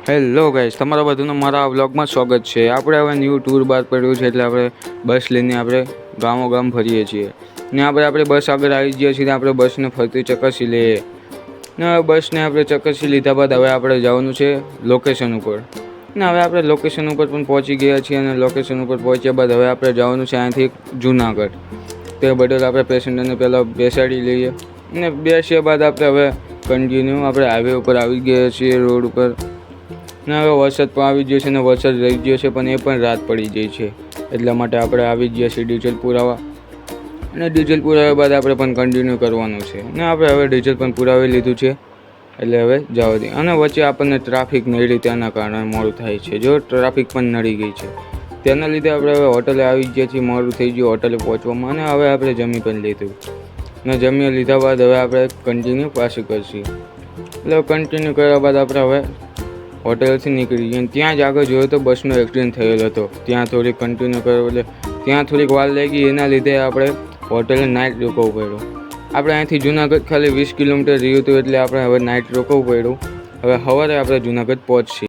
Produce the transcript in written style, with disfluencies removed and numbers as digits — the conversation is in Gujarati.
હેલો ગાઈસ, તમારા બધાનું મારા વ્લોગમાં સ્વાગત છે. આપણે હવે ન્યૂ ટૂર બહાર પડ્યું છે એટલે આપણે બસ લઈને આપણે ગામ ફરીએ છીએ ને આપણે બસ આગળ આવી જઈએ છીએ. આપણે બસને ફરતી ચકાસી લઈએ ને બસને આપણે ચકાસી લીધા બાદ હવે આપણે જવાનું છે લોકેશન ઉપર ને હવે આપણે લોકેશન ઉપર પણ પહોંચી ગયા છીએ અને લોકેશન ઉપર પહોંચ્યા બાદ હવે આપણે જવાનું છે અહીંથી જુનાગઢ. તે બદલ આપણે પેસેન્જરને પહેલાં બેસાડી લઈએ અને બેસ્યા બાદ આપણે હવે કન્ટિન્યુ આપણે હાઈવે ઉપર આવી ગયા છીએ રોડ ઉપર. ને હવે વરસાદ પણ આવી ગયો છે ને વરસાદ રહી ગયો છે પણ એ પણ રાત પડી જાય છે એટલા માટે આપણે આવી ગયા છીએ ડીઝલ પુરાવા. અને ડીઝલ પુરાવ્યા બાદ આપણે પણ કન્ટિન્યુ કરવાનું છે ને આપણે હવે ડીઝલ પણ પુરાવી લીધું છે એટલે હવે જવા દઈએ. અને વચ્ચે આપણને ટ્રાફિક નડી તેના કારણે મોડું થાય છે. જો ટ્રાફિક પણ નડી ગઈ છે તેના લીધે આપણે હવે હોટલે આવી ગયા છીએ. મોડું થઈ ગયું હોટલે પહોંચવામાં અને હવે આપણે જમી પણ લીધું ને જમી લીધા બાદ હવે આપણે કન્ટિન્યુ પાછું કરશું. એટલે કન્ટિન્યુ કર્યા બાદ આપણે હવે હોટેલથી નીકળી ગઈ. ત્યાં જ આગળ જોયો તો બસનો એક્સિડન્ટ થયેલો હતો. ત્યાં થોડીક કન્ટિન્યુ કર્યો એટલે ત્યાં થોડીક વાર લાગી. એના લીધે આપણે હોટેલે નાઇટ રોકવું પડ્યું. આપણે અહીંથી જુનાગઢ ખાલી 20 કિલોમીટર રહ્યું હતું એટલે આપણે હવે નાઇટ રોકવું પડ્યું. હવે સવારે આપણે જુનાગઢ પહોંચીએ.